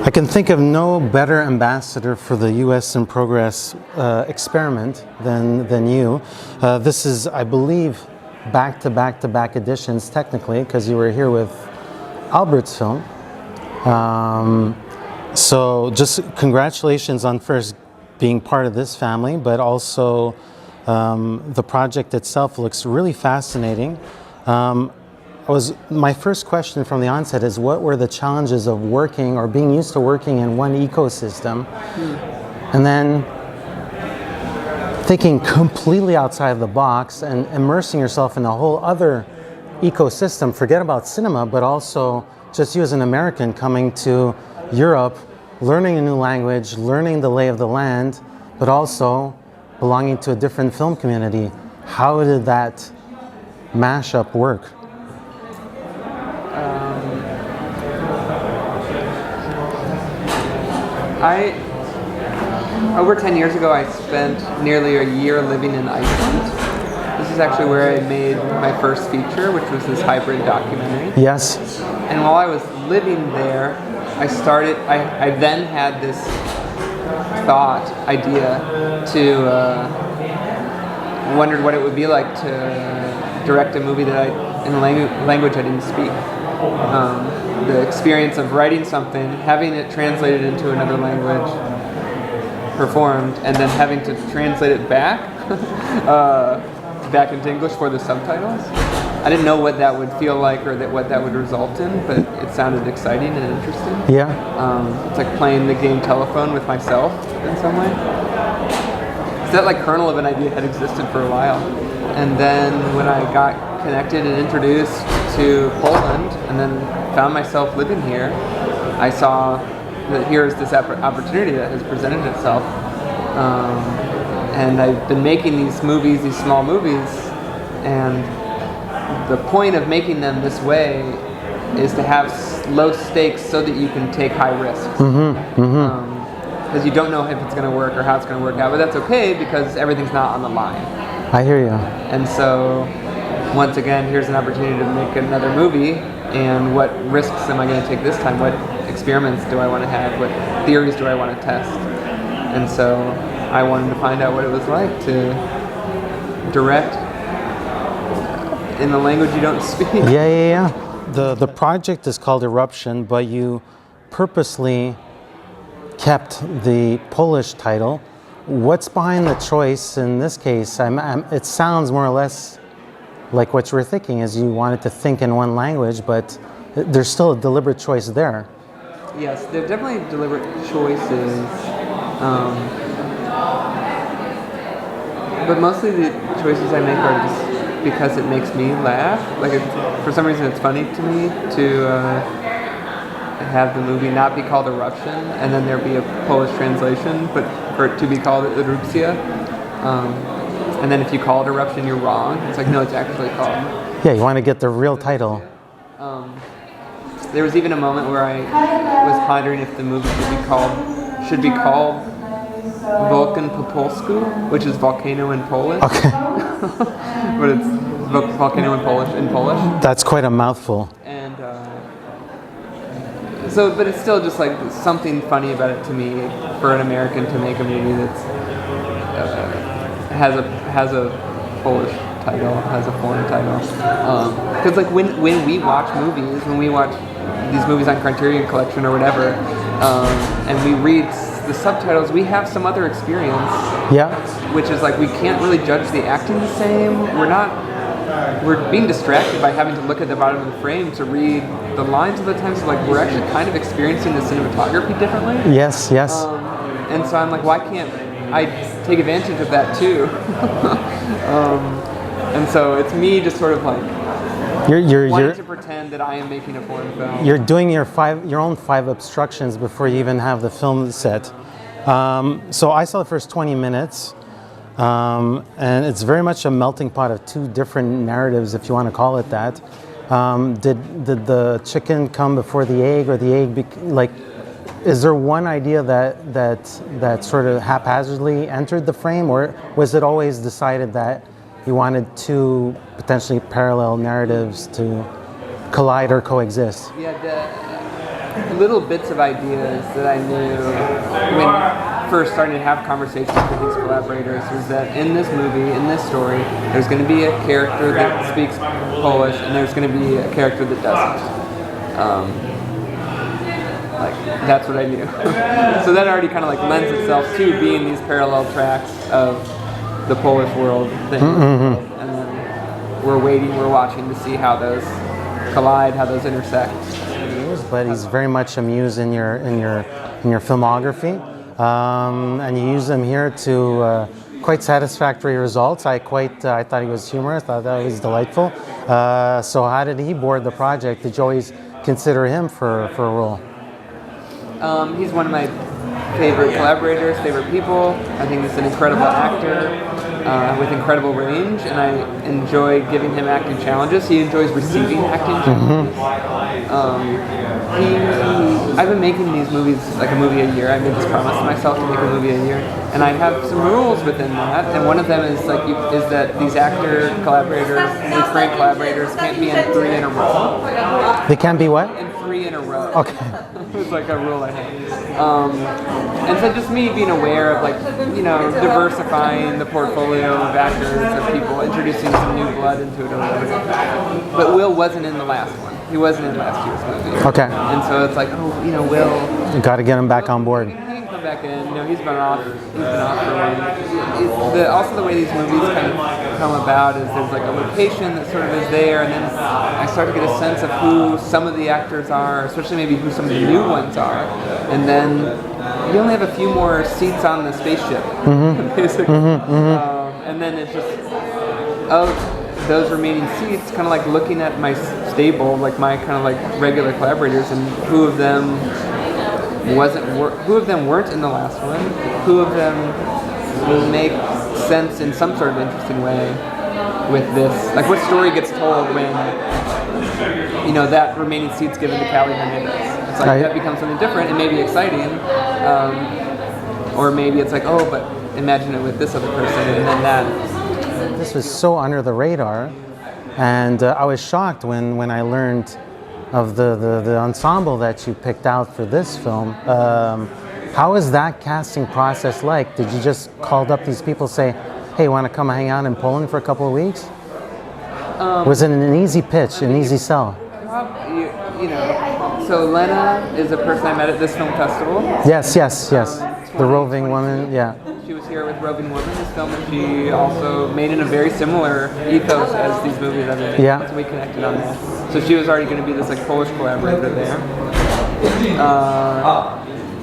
I can think of no better ambassador for the U.S. in Progress experiment than you. This is, I believe, back-to-back editions technically, because you were here with Albert's film. So just congratulations on first being part of this family, but also the project itself looks really fascinating. My first question from the onset is, what were the challenges of working or being used to working in one ecosystem, and then thinking completely outside of the box and immersing yourself in a whole other ecosystem? Forget about cinema, but also just you as an American coming to Europe, learning a new language, learning the lay of the land, but also belonging to a different film community. How did that mashup work? Over 10 years ago, I spent nearly a year living in Iceland. This is actually where I made my first feature, which was this hybrid documentary. Yes. And while I was living there, I then had this idea to wondered what it would be like to direct a movie that in a language I didn't speak. The experience of writing something, having it translated into another language, performed, and then having to translate it back into English for the subtitles. I didn't know what that would feel like or what that would result in, but it sounded exciting and interesting. Yeah. It's like playing the game telephone with myself in some way. So that kernel of an idea had existed for a while. And then when I got connected and introduced to Poland and then found myself living here, I saw that here's this opportunity that has presented itself. And I've been making these movies, these small movies, and the point of making them this way is to have low stakes so that you can take high risks. Because you don't know if it's going to work or how it's going to work out, but that's okay because everything's not on the line. I hear you. And so, once again, here's an opportunity to make another movie, and what risks am I going to take this time? What experiments do I want to have? What theories do I want to test? And so, I wanted to find out what it was like to direct in a language you don't speak. Yeah. The project is called Eruption, but you purposely kept the Polish title. What's behind the choice in this case? It sounds more or less like what you were thinking, is you wanted to think in one language, but there's still a deliberate choice there. Yes, there are definitely deliberate choices, but mostly the choices I make are just because it makes me laugh. For some reason it's funny to me to have the movie not be called Eruption and then there be a Polish translation, but for it to be called Erupcja. And then if you call it Eruption, you're wrong. It's no, it's actually called. Yeah, you want to get the real title. There was even a moment where I was pondering if the movie should be called Vulkan po polsku, which is volcano in Polish. Okay. But it's volcano in Polish. That's quite a mouthful. And but it's still just something funny about it to me for an American to make a movie that's has a Polish title, has a foreign title. Because when we watch movies, when we watch these movies on Criterion Collection or whatever, and we read the subtitles, we have some other experience. Yeah. Which is we can't really judge the acting the same. We're being distracted by having to look at the bottom of the frame to read the lines of the time. So we're actually kind of experiencing the cinematography differently. Yes. And so I'm why can't I take advantage of that too? And so it's me just sort of wanting to pretend that I am making a foreign film. You're doing your own five obstructions before you even have the film set. So I saw the first 20 minutes, and it's very much a melting pot of two different narratives, if you want to call it that. Did the chicken come before the egg, or the egg is there one idea that sort of haphazardly entered the frame, or was it always decided that you wanted two potentially parallel narratives to collide or coexist? Yeah, little bits of ideas that I knew when first starting to have conversations with these collaborators was that in this movie, in this story, there's going to be a character that speaks Polish and there's going to be a character that doesn't. Like, that's what I knew. So that already kind of like lends itself to being these parallel tracks of the Polish world thing. Mm-hmm. And then we're watching to see how those collide, how those intersect. But he's very much a muse in your filmography, and you use him here to quite satisfactory results. I thought he was humorous. I thought that was delightful. So how did he board the project? Did you always consider him for a role? He's one of my favorite collaborators, favorite people. I think he's an incredible actor with incredible range, and I enjoy giving him acting challenges. He enjoys receiving acting challenges. I've been making these movies, like a movie a year. I made this promise to myself to make a movie a year, and I have some rules within that. And one of them is that these actor collaborators, recurring collaborators, can't be in 3 in a row. They can't be what? In 3 in a row. Okay. It's like a rule I have. And so just me being aware of diversifying the portfolio of actors, of people, introducing some new blood into it. But Will wasn't in the last one. He wasn't in last year's movie. Okay. And so it's like, Will. You got to get him back on board. He can come back in. He's been off. He's been off for a while. Also, the way these movies kind of come about is there's like a location that sort of is there, and then I start to get a sense of who some of the actors are, especially maybe who some of the new ones are, and then you only have a few more seats on the spaceship, basically. And then it's just those remaining seats, kind of like looking at my stable, like my kind of like regular collaborators, and who of them weren't in the last one, who of them will make sense in some sort of interesting way with this, like what story gets told when that remaining seat's given to Callie Hernandez. It's like that becomes something different and maybe exciting, or maybe it's like, but imagine it with this other person, and then that. This was so under the radar, and I was shocked when I learned of the ensemble that you picked out for this film. How is that casting process like? Did you just call up these people, say, hey, want to come hang out in Poland for a couple of weeks? Was it an easy pitch, an easy sell? So Lena is a person I met at this film festival. Yes. The roving woman, yeah. She was here with Roving Woman, this film that she also made in a very similar ethos as these movies I've been making. Yeah. So we connected on that. So she was already going to be this like Polish collaborator there.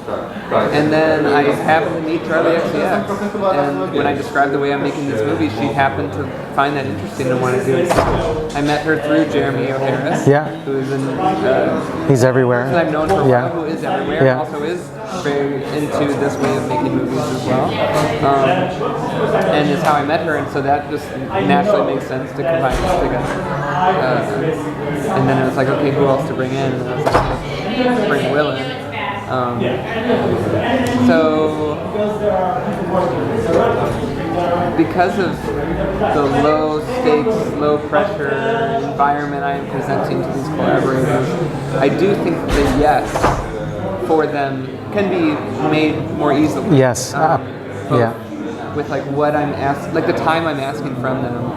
And then I happened to meet Charlie XCX, and when I described the way I'm making this movie, she happened to find that interesting and want to do it. I met her through Jeremy O'Harris, who is in he's everywhere. I've known for a while, who is everywhere, and also is very into this way of making movies as well. And is how I met her, and so that just naturally makes sense to combine this together. And then it was like, okay, who else to bring in? And I was like, bring Will in. So because of the low stakes, low pressure environment I am presenting to these collaborators, I do think the yes for them can be made more easily. Yes. With like what I'm asking, like the time I'm asking from them,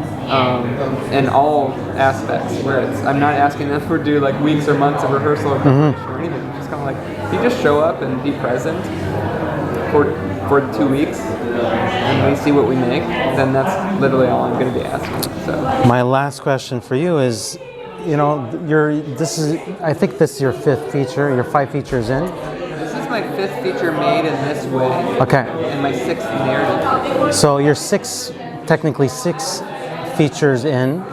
in all aspects, where I'm not asking them to do like weeks or months of rehearsal or preparation or anything. It's just kind of like, if you just show up and be present for 2 weeks and we see what we make, then that's literally all I'm going to be asking. So my last question for you is, I think this is your 5th feature. You're 5 features in. This is my 5th feature made in this way. Okay. And my 6th narrative. So you're technically 6 features in.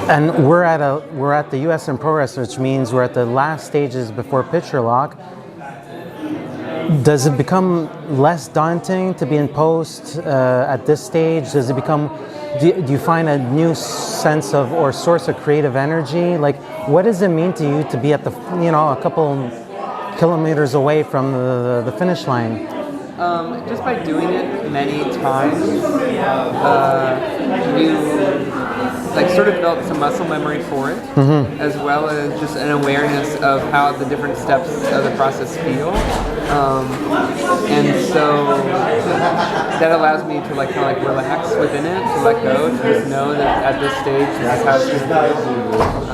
And we're at the US in progress, which means we're at the last stages before picture lock. Does it become less daunting to be in post at this stage? Does it become? Do you find a new sense of or source of creative energy? Like, what does it mean to you to be at the a couple kilometers away from the finish line? Just by doing it many times, you like sort of developed some muscle memory for it, as well as just an awareness of how the different steps of the process feel. And so that allows me to like kind of like relax within it, to let go, to just know that at this stage this is how it's going to go.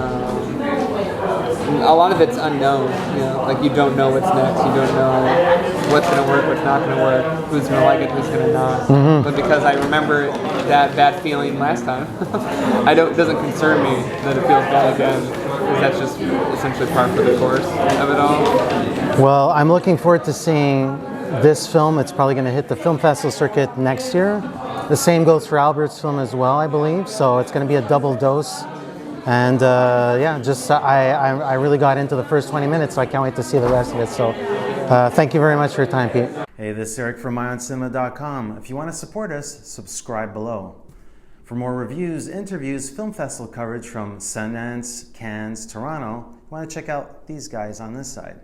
A lot of it's unknown, you know, like you don't know what's next, you don't know what's going to work, what's not going to work, who's going to like it, who's going to not. But because I remember that bad feeling last time, it doesn't concern me that it feels bad again, because that's just essentially par for the course of it all. Well, I'm looking forward to seeing this film. It's probably going to hit the film festival circuit next year. The same goes for Albert's film as well, I believe, so it's going to be a double dose. And yeah, just I really got into the first 20 minutes, so I can't wait to see the rest of it. So thank you very much for your time, Pete. Hey, this is Eric from IONCINEMA.com. If you want to support us, subscribe below. For more reviews, interviews, film festival coverage from Sundance, Cannes, Toronto, you want to check out these guys on this side.